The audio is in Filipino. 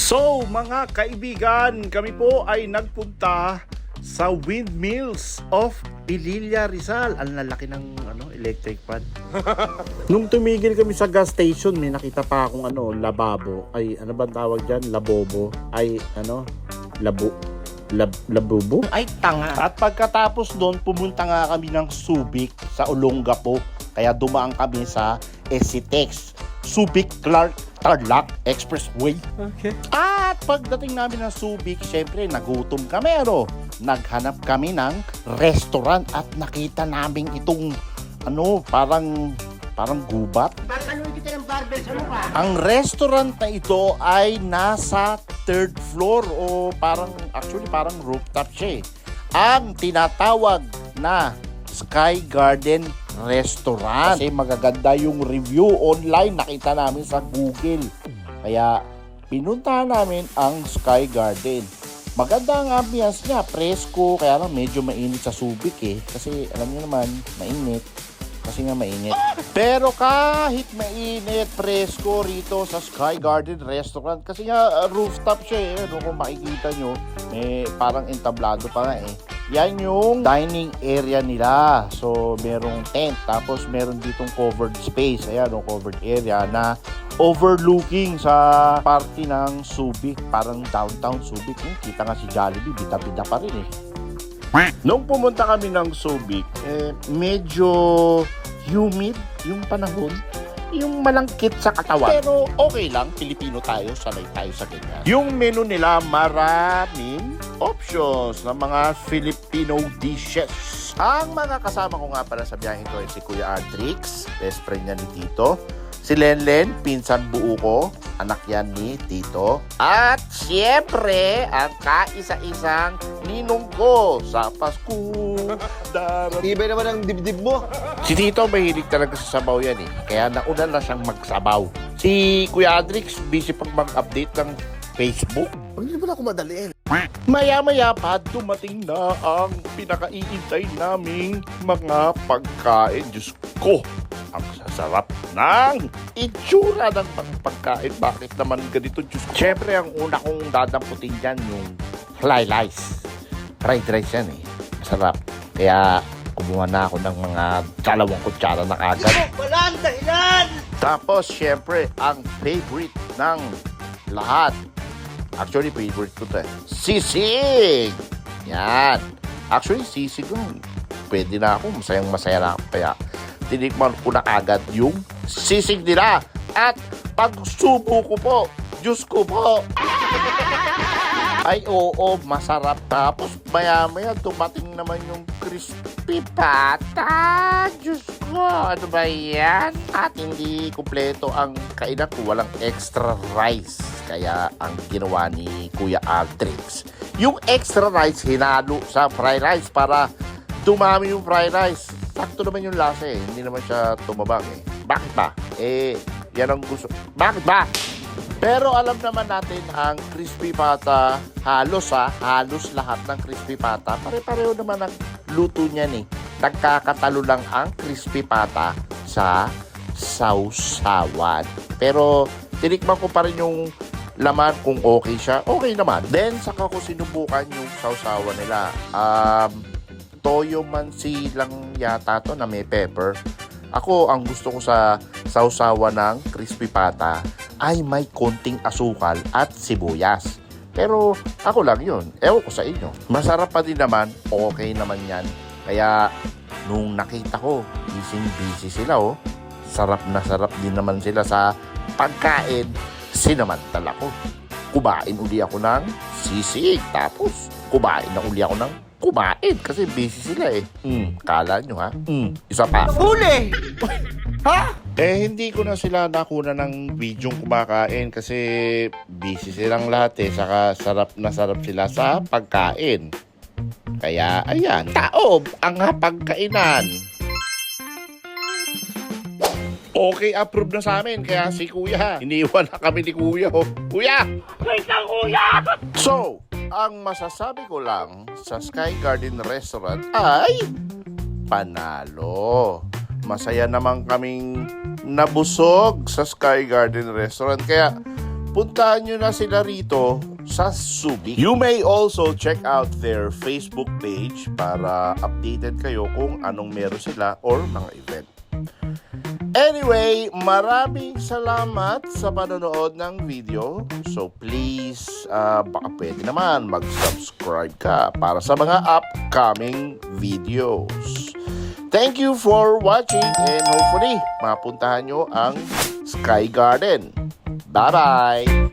So mga kaibigan, kami po ay nagpunta sa Windmills of Pililla, Rizal. Ang lalaki ng electric fan. Nung tumigil kami sa gas station, may nakita pa akong lababo. Ay, ano ba tawag dyan? Labobo. Ay, labubo? Ay, tanga. At pagkatapos doon, pumunta nga kami ng Subic sa Olongapo. Kaya dumaan kami sa SCTEX, Subic Clark Tarlac Expressway. Okay. At pagdating namin ng Subic, syempre nagutom kami. Naghanap kami ng restaurant at nakita namin itong parang gubat. Tanungin kita ng barbell, ano ka? Ang restaurant na ito ay nasa third floor o parang rooftop siya. Ang tinatawag na Sky Garden Restaurant. Kasi magaganda yung review online, nakita namin sa Google. Kaya pinuntahan namin ang Sky Garden. Maganda ang ambience niya, presko, kaya lang medyo mainit sa Subic Kasi alam niyo naman, mainit. Kasi nga mainit. Pero kahit mainit, presko rito sa Sky Garden Restaurant. Kasi nga rooftop siya kung makikita nyo, may parang entablado pa nga Yan yung dining area nila. So, merong tent. Tapos, meron ditong covered space. Ayan, covered area na overlooking sa party ng Subic. Parang downtown Subic. Kita nga si Jollibee, bida-bida pa rin Nung pumunta kami ng Subic, medyo humid yung panahon. Yung malangkit sa katawan. Pero okay lang, Pilipino tayo, sanay tayo sa ganyan. Yung menu nila, maraming options ng mga Filipino dishes. Ang mga kasama ko nga pala sa biyahe ko ay si Kuya Adrix, best friend niya ni Tito. Si Lenlen, pinsan buo ko, anak yan ni Tito. At siyempre, ang kaisa-isang ninong ko sa Pasko. Ibay naman ang dibdib mo. Si Tito mahilig talaga sa sabaw yan Kaya nauna na siyang magsabaw. Si Kuya Adrix, busy pag mag-update ng Facebook. Hindi mo na ako madaliin. Maya-maya pa, dumating na ang pinakaiintay naming mga pagkain. Diyos ko, ang sasarap ng itsura ng pagkain. Bakit naman ganito, Diyos ko? Siyempre, ang una kong dadamputin dyan, yung fried rice. Fried rice yan Masarap. Kaya, kumuha na ako ng mga 2 kutsara na agad. Walang dahilan! Tapos, siyempre, ang favorite ng lahat. Actually, favorite ko ito sisig! Yan. Actually, sisig yun. Pwede na ako. Masayang-masaya na ako. Kaya, tinikman ko na agad yung sisig nila. At pagsubo ko po, Diyos ko po. Ay, oo, masarap. Tapos, maya-maya, dumating naman yung crispy pata. Diyos ko, ano ba yan? At hindi kumpleto ang kainan ko. Walang extra rice. Kaya, ang ginawa ni Kuya Aldrix, yung extra rice, hinalo sa fried rice para dumami yung fried rice. Sakto naman yung lasa Hindi naman siya tumabang Bakit ba? Yan ang gusto. Bakit ba? Pero alam naman natin ang crispy pata, halos lahat ng crispy pata, pare-pareho naman ang luto niyan Nagkakatalo lang ang crispy pata sa sausawan. Pero tinikman ko pa rin yung laman kung okay siya. Okay naman. Then, saka ko sinubukan yung sausawan nila. Toyo mansi lang yata to na may pepper. Ako, ang gusto ko sa sausawan ng crispy pata ay may konting asukal at sibuyas. Pero ako lang yun. Ewan ko sa inyo. Masarap pa din naman. Okay naman yan. Kaya nung nakita ko, busy sila Sarap na sarap din naman sila sa pagkain. Sinamantala ko. Kumain uli ako ng sisig. Tapos kumain na uli ako ng kumain. Kasi busy sila Kala nyo Isa pa. Huli! Ha? Hindi ko na sila nakuna ng video kumakain kasi busy silang lahat Saka sarap na sarap sila sa pagkain. Kaya ayan, taob ang pagkainan. Okay, approve na sa amin. Kaya si Kuya, iniwan na kami ni Kuya Kuya! Wait lang, kuya! So, ang masasabi ko lang sa Sky Garden Restaurant ay panalo. Masaya naman kaming nabusog sa Sky Garden Restaurant. Kaya puntahan nyo na sila rito sa Subic. You may also check out their Facebook page para updated kayo kung anong meron sila or mga event. Anyway, maraming salamat sa panonood ng video. So please, baka pwede naman mag-subscribe ka para sa mga upcoming videos. Thank you for watching and hopefully mapuntahan nyo ang Sky Garden. Bye-bye!